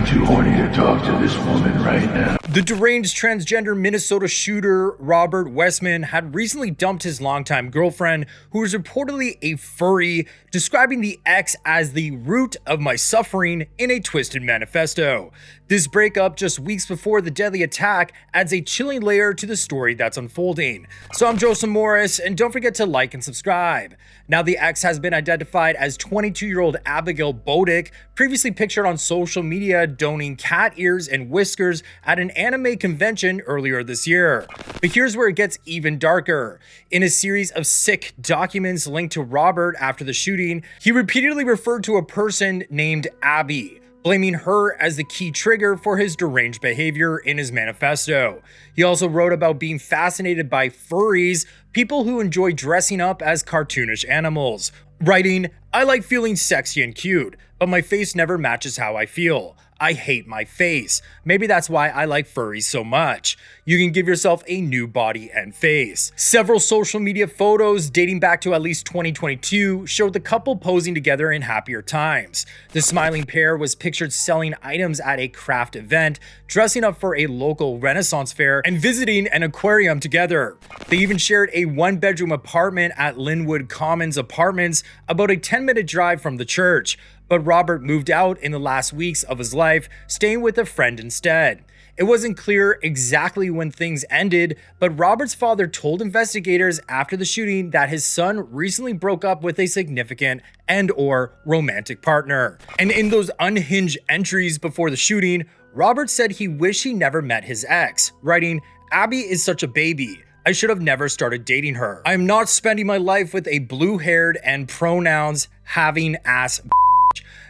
way too horny to talk to this woman right now. The deranged transgender Minnesota shooter Robert Westman had recently dumped his longtime girlfriend, who was reportedly a furry, describing the ex as the root of my suffering in a twisted manifesto. This breakup just weeks before the deadly attack adds a chilling layer to the story that's unfolding. So I'm Joseph Morris, and don't forget to like and subscribe. Now the ex has been identified as 22-year-old Abigail Bodick, previously pictured on social media donning cat ears and whiskers at an anime convention earlier this year. But here's where it gets even darker. In a series of sick documents linked to Robert after the shooting, he repeatedly referred to a person named Abby, blaming her as the key trigger for his deranged behavior in his manifesto. He also wrote about being fascinated by furries, people who enjoy dressing up as cartoonish animals, writing, "I like feeling sexy and cute, but my face never matches how I feel. I hate my face. Maybe that's why I like furries so much. You can give yourself a new body and face." Several social media photos dating back to at least 2022 showed the couple posing together in happier times. The smiling pair was pictured selling items at a craft event, dressing up for a local Renaissance fair, and visiting an aquarium together. They even shared a one-bedroom apartment at Linwood Commons Apartments, about a 10-minute drive from the church. But Robert moved out in the last weeks of his life, staying with a friend instead. It wasn't clear exactly when things ended, but Robert's father told investigators after the shooting that his son recently broke up with a significant and/or romantic partner. And in those unhinged entries before the shooting, Robert said he wished he never met his ex, writing, "Abby is such a baby. I should have never started dating her. I am not spending my life with a blue-haired and pronouns having ass.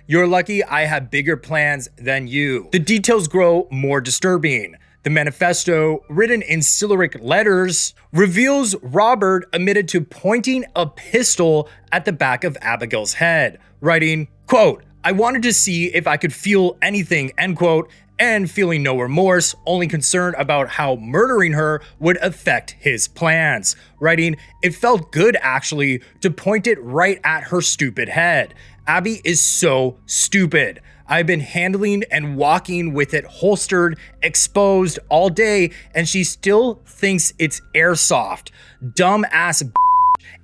You're lucky I have bigger plans than you." The details grow more disturbing. The manifesto, written in Cyrillic letters, reveals Robert admitted to pointing a pistol at the back of Abigail's head, writing, quote, "I wanted to see if I could feel anything," end quote, and feeling no remorse, only concerned about how murdering her would affect his plans, writing, "It felt good actually to point it right at her stupid head. Abby is so stupid. I've been handling and walking with it holstered, exposed all day, and she still thinks it's airsoft. Dumb ass.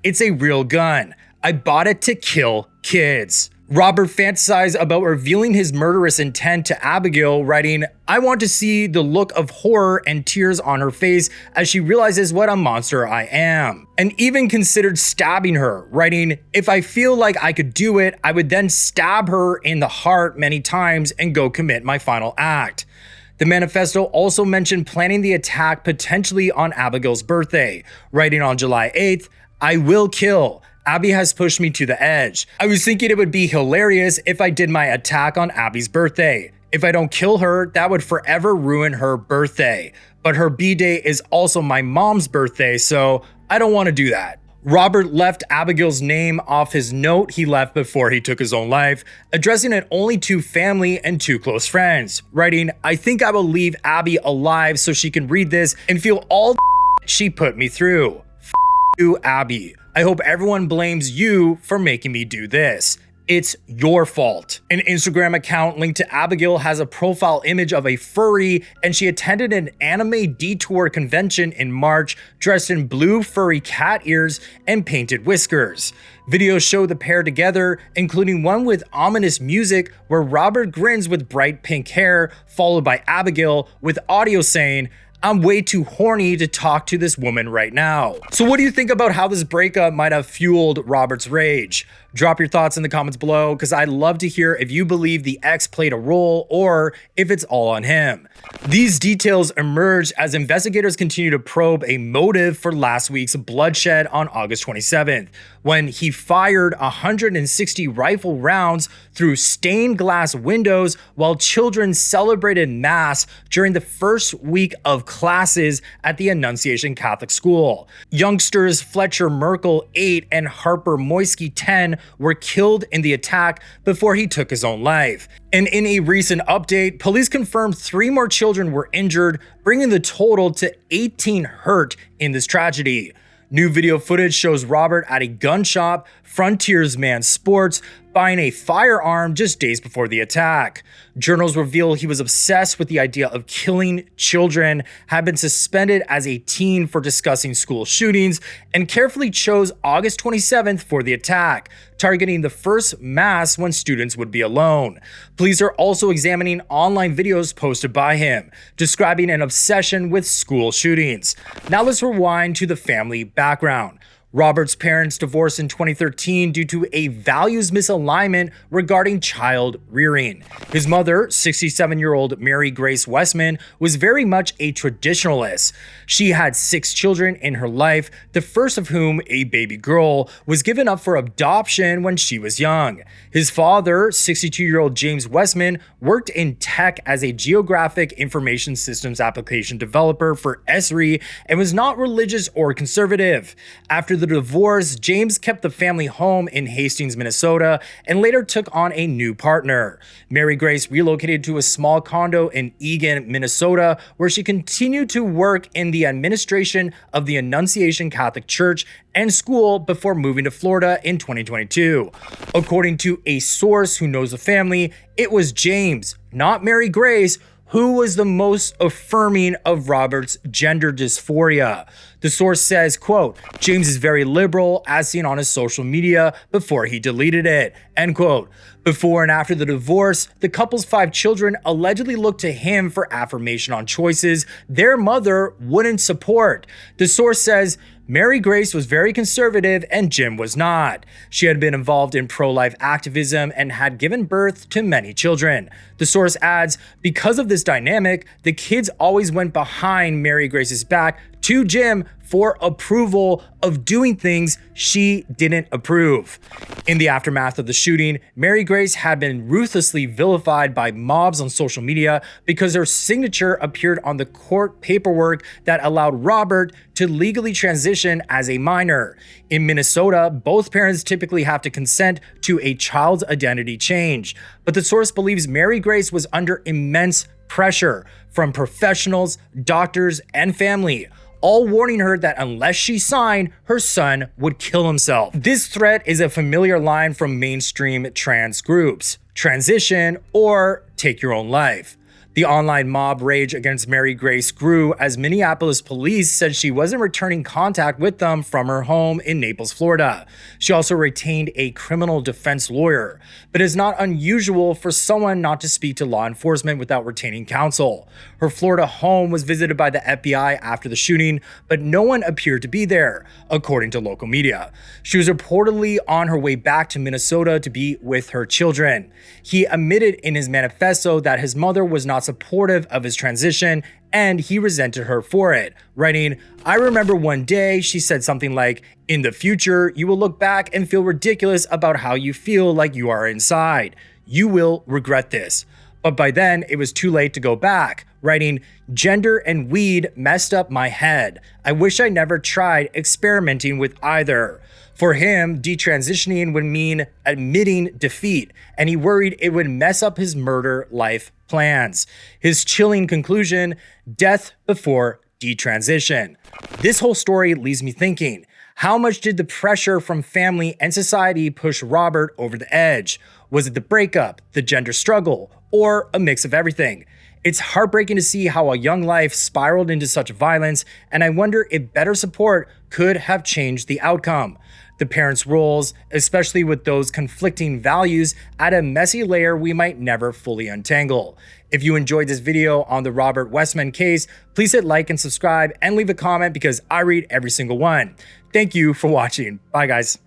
It's a real gun. I bought it to kill kids." Robert fantasized about revealing his murderous intent to Abigail, writing, "I want to see the look of horror and tears on her face as she realizes what a monster I am," and even considered stabbing her, writing, "If I feel like I could do it, I would then stab her in the heart many times and go commit my final act." The manifesto also mentioned planning the attack potentially on Abigail's birthday, writing on July 8th, "I will kill. Abby has pushed me to the edge. I was thinking it would be hilarious if I did my attack on Abby's birthday. If I don't kill her, that would forever ruin her birthday. But her B-day is also my mom's birthday, so I don't want to do that." Robert left Abigail's name off his note he left before he took his own life, addressing it only to family and 2 close friends, writing, "I think I will leave Abby alive so she can read this and feel all the she put me through. You, Abby. I hope everyone blames you for making me do this. It's your fault." An Instagram account linked to Abigail has a profile image of a furry, and she attended an anime detour convention in March dressed in blue furry cat ears and painted whiskers. Videos show the pair together, including one with ominous music where Robert grins with bright pink hair, followed by Abigail with audio saying, "I'm way too horny to talk to this woman right now." So what do you think about how this breakup might have fueled Robert's rage? Drop your thoughts in the comments below, because I'd love to hear if you believe the ex played a role or if it's all on him. These details emerged as investigators continue to probe a motive for last week's bloodshed on August 27th, when he fired 160 rifle rounds through stained glass windows while children celebrated Mass during the first week of classes at the Annunciation Catholic School. Youngsters Fletcher Merkel, 8, and Harper Moisky, 10, were killed in the attack before he took his own life. And in a recent update, police confirmed 3 more children were injured, bringing the total to 18 hurt in this tragedy. New video footage shows Robert at a gun shop frontiersman sports, buying a firearm just days before the attack. Journals reveal he was obsessed with the idea of killing children, had been suspended as a teen for discussing school shootings, and carefully chose August 27th for the attack, targeting the first mass when students would be alone. Police are also examining online videos posted by him, describing an obsession with school shootings. Now let's rewind to the family background. Robert's parents divorced in 2013 due to a values misalignment regarding child rearing. His mother, 67-year-old Mary Grace Westman, was very much a traditionalist. She had 6 children in her life, the first of whom, a baby girl, was given up for adoption when she was young. His father, 62-year-old James Westman, worked in tech as a geographic information systems application developer for Esri and was not religious or conservative. After the divorce, James kept the family home in Hastings, Minnesota, and later took on a new partner. Mary Grace relocated to a small condo in Eagan, Minnesota, where she continued to work in the administration of the Annunciation Catholic Church and School before moving to Florida in 2022. According to a source who knows the family, it was James, not Mary Grace, who was the most affirming of Robert's gender dysphoria. The source says, quote, James is very liberal as seen on his social media before he deleted it, end quote. Before and after the divorce, the couple's 5 children allegedly looked to him for affirmation on choices their mother wouldn't support. The source says, Mary Grace was very conservative and Jim was not. She had been involved in pro-life activism and had given birth to many children. The source adds, because of this dynamic, the kids always went behind Mary Grace's back to Jim for approval of doing things she didn't approve. In the aftermath of the shooting, Mary Grace had been ruthlessly vilified by mobs on social media because her signature appeared on the court paperwork that allowed Robert to legally transition as a minor. In Minnesota, both parents typically have to consent to a child's identity change, but the source believes Mary Grace was under immense pressure from professionals, doctors, and family, all warning her that unless she signed, her son would kill himself. This threat is a familiar line from mainstream trans groups: transition or take your own life. The online mob rage against Mary Grace grew as Minneapolis police said she wasn't returning contact with them from her home in Naples, Florida. She also retained a criminal defense lawyer, but it's not unusual for someone not to speak to law enforcement without retaining counsel. Her Florida home was visited by the FBI after the shooting, but no one appeared to be there, according to local media. She was reportedly on her way back to Minnesota to be with her children. He admitted in his manifesto that his mother was not supportive of his transition and he resented her for it, writing, I remember one day she said something like, in the future, you will look back and feel ridiculous about how you feel like you are inside. You will regret this. But by then, it was too late to go back, writing, gender and weed messed up my head. I wish I never tried experimenting with either. For him, detransitioning would mean admitting defeat, and he worried it would mess up his murder life plans. His chilling conclusion, death before detransition. This whole story leaves me thinking, how much did the pressure from family and society push Robert over the edge? Was it the breakup, the gender struggle, or a mix of everything? It's heartbreaking to see how a young life spiraled into such violence, and I wonder if better support could have changed the outcome. The parents' roles, especially with those conflicting values, add a messy layer we might never fully untangle. If you enjoyed this video on the Robert Westman case, please hit like and subscribe and leave a comment because I read every single one. Thank you for watching. Bye guys.